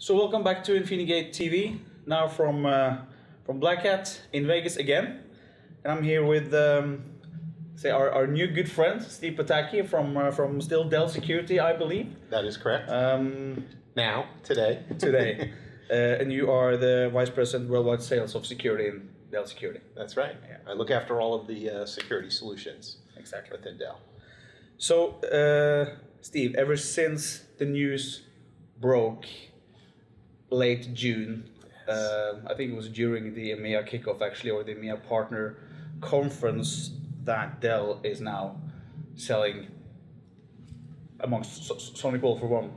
So welcome back to Infinigate TV, now from Blackhat in Vegas again. And I'm here with our new good friend, Steve Pataki from still Dell Security, I believe. That is correct. Today. Today. And you are the Vice President Worldwide Sales of Security in Dell Security. That's right. Yeah. I look after all of the security solutions within Dell. So, Steve, ever since the news broke late June, I think it was during the EMEA kickoff actually, or the EMEA partner conference, that Dell is now selling amongst SonicWALL for one.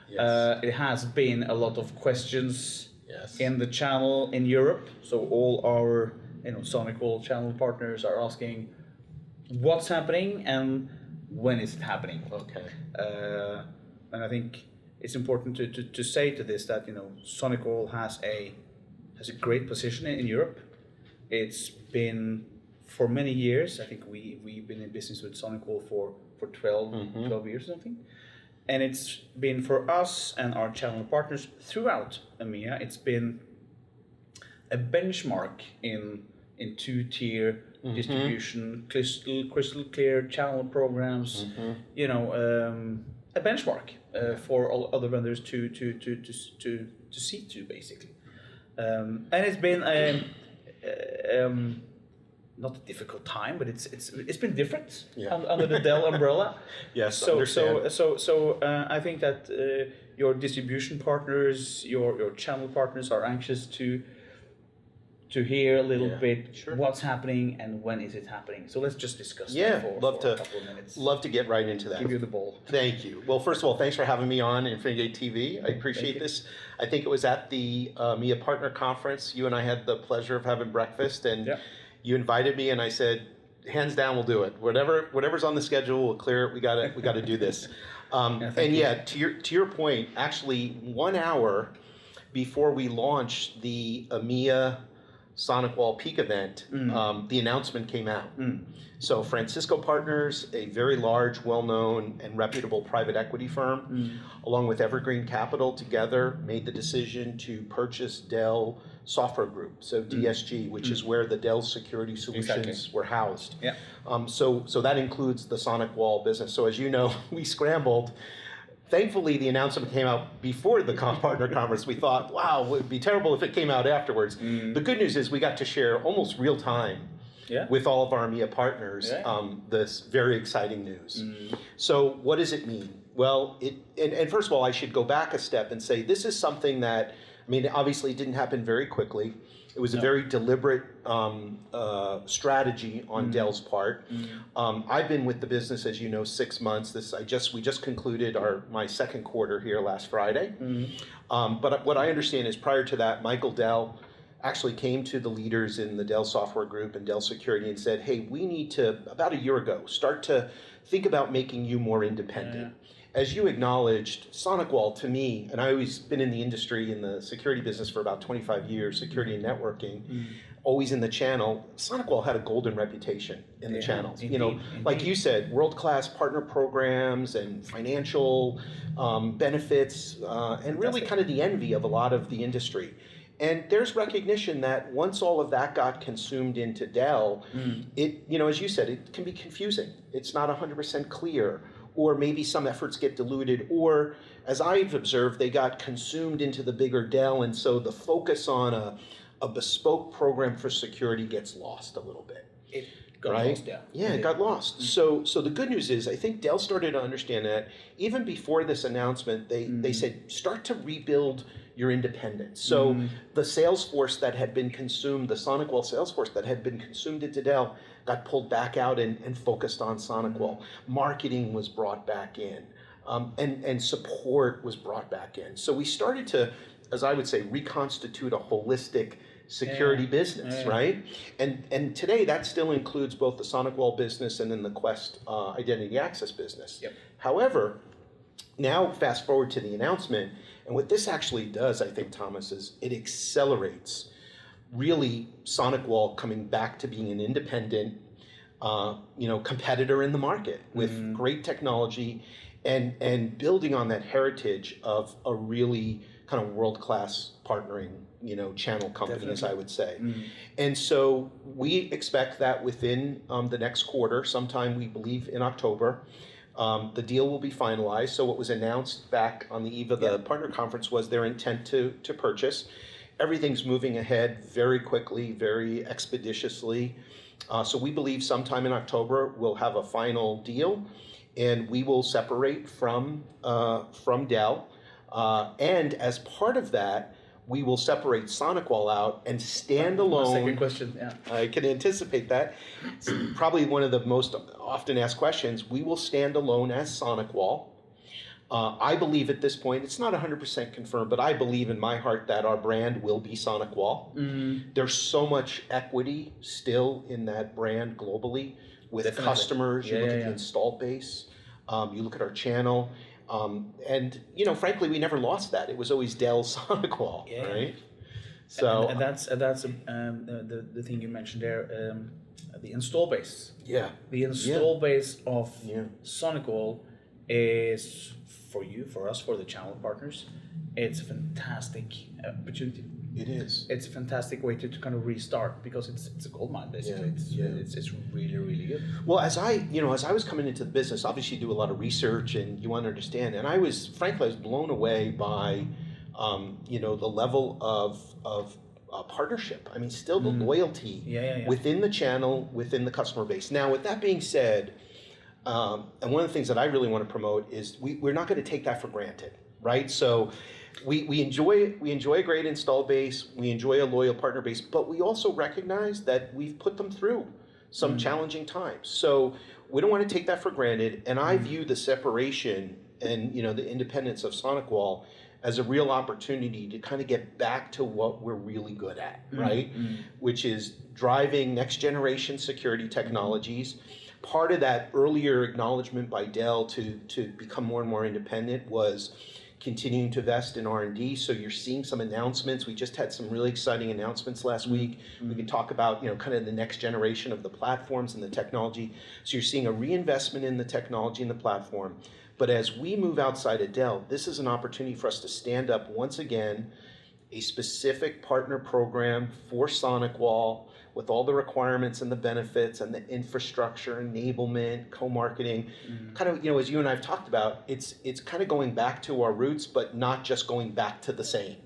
Yes. It has been a lot of questions Yes. in the channel in Europe. So all our SonicWALL channel partners are asking what's happening and when is it happening. Okay. And I think it's important to say to this that SonicWALL has a great position in Europe. It's been for many years. I think we've been in business with SonicWALL for 12 years or something. And it's been for us and our channel partners throughout EMEA, it's been a benchmark in two-tier distribution, crystal clear channel programs, a benchmark for all other vendors to see to, basically. And it's been not a difficult time, but it's been different under the Dell umbrella. Yes, so understand. I think that your distribution partners, your channel partners are anxious to hear a little bit what's happening and when is it happening. So let's just discuss that for a couple of minutes. Love to get right into that. Give you the ball. Thank you. Well, first of all, thanks for having me on Infinigate TV. I appreciate this. I think it was at the EMEA Partner Conference. You and I had the pleasure of having breakfast, and you invited me, and I said, hands down, we'll do it. Whatever's on the schedule, we'll clear it. We got to do this. To your point, actually 1 hour before we launched the EMEA SonicWALL Peak event, the announcement came out. So Francisco Partners, a very large, well-known, and reputable private equity firm, along with Evergreen Capital, together made the decision to purchase Dell Software Group, so DSG, which is where the Dell security solutions were housed. Yeah. So that includes the SonicWALL business. So as you know, we scrambled. Thankfully, the announcement came out before the partner conference. We thought, wow, it would be terrible if it came out afterwards. The good news is we got to share almost real time with all of our EMEA partners this very exciting news. So what does it mean? Well, and first of all, I should go back a step and say this is something that, obviously it didn't happen very quickly. It was a very deliberate strategy on Dell's part. I've been with the business, as you know, 6 months. We just concluded my second quarter here last Friday. But what I understand is prior to that, Michael Dell actually came to the leaders in the Dell Software Group and Dell Security and said, hey, we need to, about a year ago, start to think about making you more independent. As you acknowledged, SonicWALL, to me, and I've always been in the industry, in the security business for about 25 years, security and networking, always in the channel, SonicWALL had a golden reputation in the channels. Indeed. Like you said, world-class partner programs and financial benefits, and really kind of the envy of a lot of the industry. And there's recognition that once all of that got consumed into Dell, as you said, it can be confusing. It's not 100% clear. Or maybe some efforts get diluted, or as I've observed, they got consumed into the bigger Dell, and so the focus on a bespoke program for security gets lost a little bit. It got lost, Yeah, it got lost. So the good news is, I think Dell started to understand that even before this announcement, they said, start to rebuild your independence. So the sales force that had been consumed, the SonicWALL sales force that had been consumed into Dell, got pulled back out and focused on SonicWALL. Marketing was brought back in, and support was brought back in. So we started to, as I would say, reconstitute a holistic security business, right? And today that still includes both the SonicWALL business and then the Quest identity access business. However, now fast forward to the announcement, and what this actually does, I think, Thomas, is it accelerates really SonicWALL coming back to being an independent competitor in the market with great technology and building on that heritage of a really kind of world-class partnering, channel companies, Definitely. I would say. And so we expect that within the next quarter, sometime we believe in October, the deal will be finalized. So what was announced back on the eve of the partner conference was their intent to purchase. Everything's moving ahead very quickly, very expeditiously. So we believe sometime in October we'll have a final deal, and we will separate from Dell. And as part of that, we will separate SonicWALL out and stand alone. Second question, yeah. I can anticipate that. It's probably one of the most often asked questions. We will stand alone as SonicWALL. I believe at this point, it's not 100% confirmed, but I believe in my heart that our brand will be SonicWALL. There's so much equity still in that brand globally with Definitely. Customers. You look at the install base, you look at our channel. And frankly, we never lost that. It was always Dell SonicWALL, right? So and that's the thing you mentioned there, the install base. Yeah. The install base of SonicWALL is for us, for the channel partners. It's a fantastic opportunity. It is. It's a fantastic way to kind of restart, because it's a gold mine basically. It's really, really good. Well, as I was coming into the business, obviously you do a lot of research and you want to understand. And I was blown away by, the level of partnership. I mean, still the loyalty within the channel, within the customer base. Now, with that being said, and one of the things that I really want to promote is we're not going to take that for granted, right? So we enjoy a great install base, we enjoy a loyal partner base, but we also recognize that we've put them through some challenging times. So we don't want to take that for granted. And I view the separation and the independence of SonicWALL as a real opportunity to kind of get back to what we're really good at, right? Which is driving next generation security technologies. Part of that earlier acknowledgement by Dell to become more and more independent was continuing to invest in R&D. So you're seeing some announcements. We just had some really exciting announcements last week. We can talk about kind of the next generation of the platforms and the technology. So you're seeing a reinvestment in the technology and the platform. But as we move outside of Dell, this is an opportunity for us to stand up once again a specific partner program for SonicWALL with all the requirements and the benefits and the infrastructure, enablement, co-marketing. Kind of, as you and I have talked about, it's kind of going back to our roots, but not just going back to the same.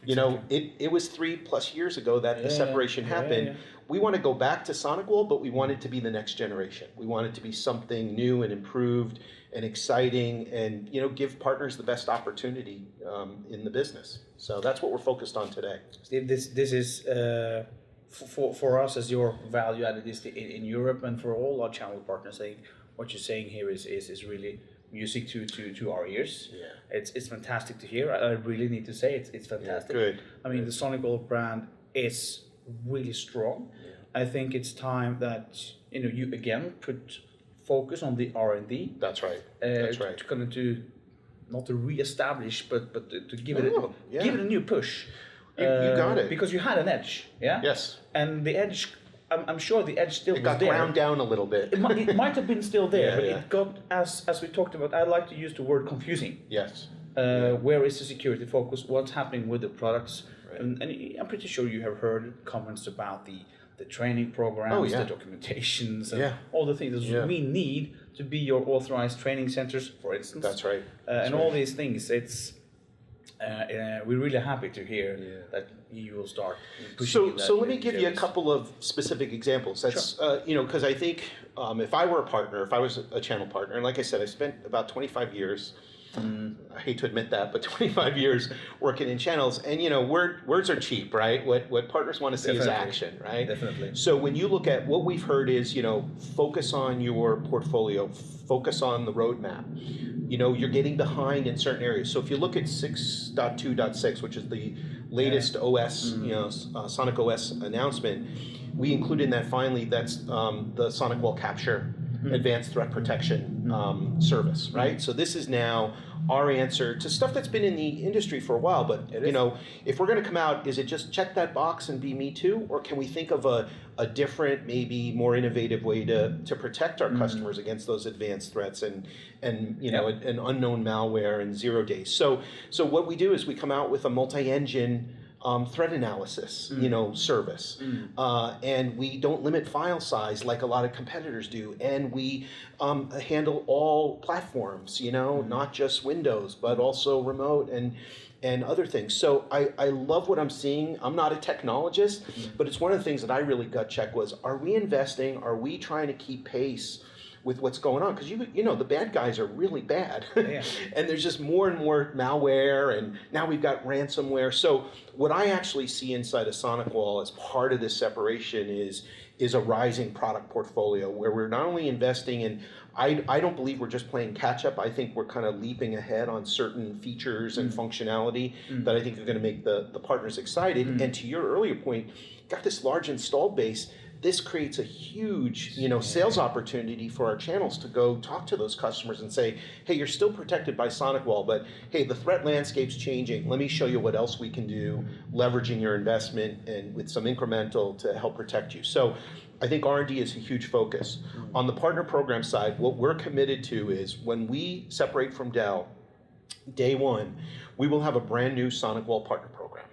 It was 3+ years ago that the separation happened. We want to go back to SonicWALL, but we want it to be the next generation. We want it to be something new and improved and exciting, and give partners the best opportunity in the business. So that's what we're focused on today. Steve, this is for us as your value added is in Europe, and for all our channel partners. I think what you're saying here is really music to our ears. It's fantastic to hear. I really need to say it's fantastic. Good. I mean, the SonicWALL brand is really strong. I think it's time that you again put focus on the R&D. That's right. That's right. To kind of not to reestablish, but to give it a new push. You got it. Because you had an edge, yeah. Yes. And the edge, I'm sure the edge still was there. It got ground down a little bit. It might have been still there, but it got, as we talked about, I like to use the word confusing. Yes. Where is the security focus? What's happening with the products? Right. And I'm pretty sure you have heard comments about the training programs, the documentations, and all the things that we need to be your authorized training centers, for instance. That's right. And all these things. It's we're really happy to hear that you will start pushing. So let me give you a couple of specific examples. That's because I think if I were a partner, if I was a channel partner, and like I said, I spent about 25 years. I hate to admit that, but 25 years working in channels, and words are cheap, right? What partners want to see is action, right? Definitely. So when you look at what we've heard is, focus on your portfolio, focus on the roadmap. You're getting behind in certain areas. So if you look at 6.2.6, which is the latest OS, Sonic OS announcement, we include in that finally that's the SonicWALL Capture Advanced Threat Protection service, right? So this is now our answer to stuff that's been in the industry for a while. But you know, if we're going to come out, is it just check that box and be me too, or can we think of a different, maybe more innovative way to protect our customers against those advanced threats and you know, an unknown malware and 0 days? So what we do is we come out with a multi-engine threat analysis, you know, service, and we don't limit file size like a lot of competitors do, and we handle all platforms, you know, not just Windows, but also remote and other things. So I love what I'm seeing. I'm not a technologist, but it's one of the things that I really gut check was, are we investing? Are we trying to keep pace with what's going on? Because you know, the bad guys are really bad. And there's just more and more malware, and now we've got ransomware. So what I actually see inside of SonicWALL as part of this separation is a rising product portfolio where we're not only investing in, I don't believe we're just playing catch up. I think we're kind of leaping ahead on certain features and functionality that I think are going to make the partners excited. And to your earlier point, got this large installed base. This creates a huge, you know, sales opportunity for our channels to go talk to those customers and say, hey, you're still protected by SonicWALL, but hey, the threat landscape's changing. Let me show you what else we can do, leveraging your investment and with some incremental to help protect you. So I think R&D is a huge focus. On the partner program side, what we're committed to is when we separate from Dell, day one, we will have a brand new SonicWALL partner program.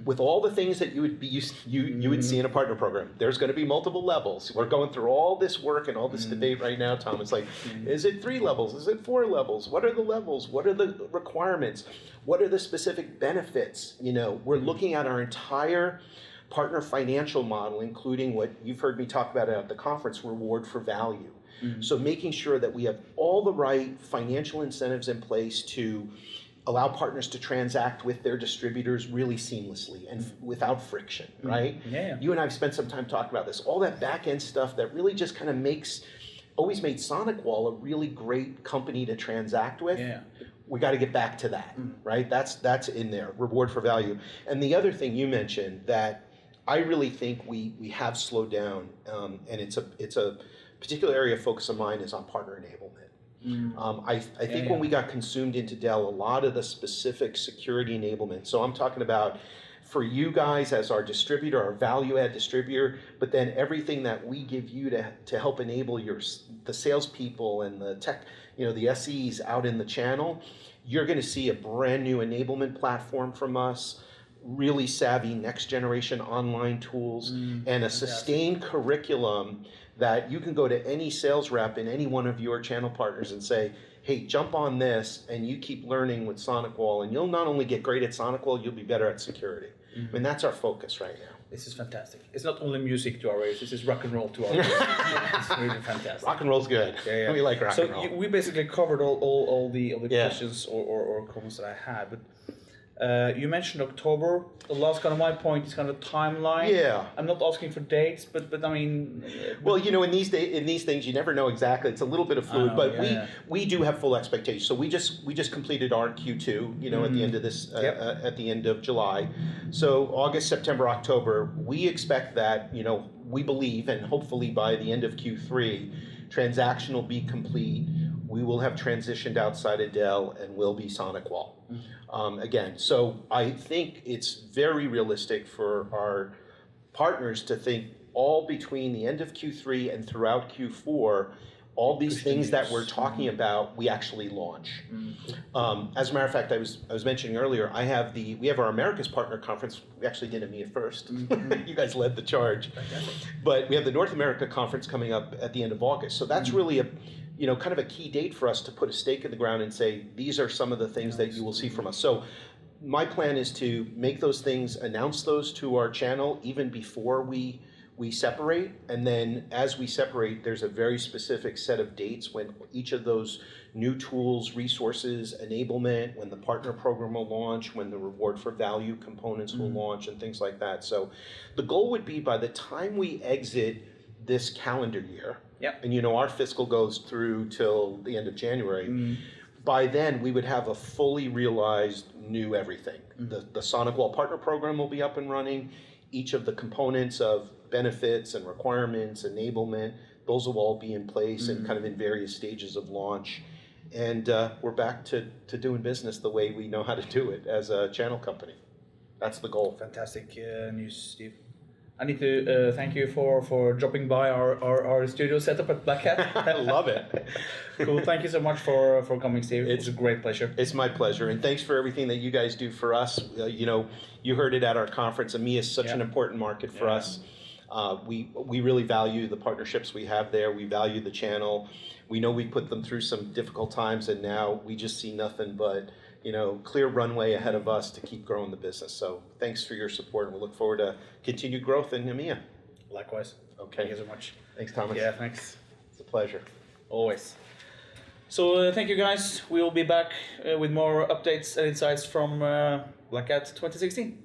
With all the things that you would see in a partner program. There's going to be multiple levels. We're going through all this work and all this debate right now, Tom. It's like, is it 3 levels? Is it 4 levels? What are the levels? What are the requirements? What are the specific benefits? You know, we're looking at our entire partner financial model, including what you've heard me talk about at the conference, reward for value. So making sure that we have all the right financial incentives in place to allow partners to transact with their distributors really seamlessly and without friction, right? You and I have spent some time talking about this. All that back-end stuff that really just kind of always made SonicWALL a really great company to transact with. We got to get back to that, right? That's in there, reward for value. And the other thing you mentioned that I really think we have slowed down, and it's a particular area of focus of mine is on partner enablement. I think when we got consumed into Dell, a lot of the specific security enablement, so I'm talking about for you guys as our distributor, our value add distributor, but then everything that we give you to help enable the salespeople and the tech, you know, the SEs out in the channel, you're going to see a brand new enablement platform from us, really savvy next generation online tools, and a sustained curriculum that you can go to any sales rep in any one of your channel partners and say, hey, jump on this and you keep learning with SonicWALL, and you'll not only get great at SonicWALL, you'll be better at security. I mean, that's our focus right now. This is fantastic. It's not only music to our ears, this is rock and roll to our ears. It's really fantastic. Rock and roll's good. We like rock and roll. So we basically covered all the questions or comments that I had. But you mentioned October. The last kind of my point is kind of timeline. I'm not asking for dates, but I mean. Well, you know, in these things, you never know exactly. It's a little bit of fluid, but we do have full expectations. So we just completed our Q2. You know, at the end of this, at the end of July. So August, September, October, we expect that, you know, we believe, and hopefully by the end of Q3, transaction will be complete. We will have transitioned outside of Dell and will be SonicWALL. Again, so I think it's very realistic for our partners to think all between the end of Q3 and throughout Q4, all these things that we're talking about, we actually launch. As a matter of fact, I was mentioning earlier, we have our Americas Partner Conference. We actually did EMEA first. You guys led the charge. But we have the North America Conference coming up at the end of August. So that's really kind of a key date for us to put a stake in the ground and say, these are some of the things that you will see from us. So my plan is to make those things, announce those to our channel even before we separate. And then as we separate, there's a very specific set of dates when each of those new tools, resources, enablement, when the partner program will launch, when the reward for value components will launch, and things like that. So the goal would be by the time we exit this calendar year, and you know our fiscal goes through till the end of January, by then we would have a fully realized new everything. The SonicWALL partner program will be up and running. Each of the components of benefits and requirements, enablement, those will all be in place and kind of in various stages of launch. and we're back to doing business the way we know how to do it as a channel company. That's the goal. Fantastic news, Steve. I need to thank you for dropping by our studio setup at Blackhat. I love it. Cool. Thank you so much for coming, Steve. It's a great pleasure. It's my pleasure, and thanks for everything that you guys do for us. You know, you heard it at our conference. EMEA is such an important market for us. We really value the partnerships we have there. We value the channel. We know we put them through some difficult times, and now we just see nothing but, you know, clear runway ahead of us to keep growing the business. So thanks for your support, and we look forward to continued growth in EMEA. Likewise. Okay. Thank you so much. Thanks, Thomas. Yeah, thanks. It's a pleasure. Always. So thank you, guys. We will be back with more updates and insights from Blackhat 2016.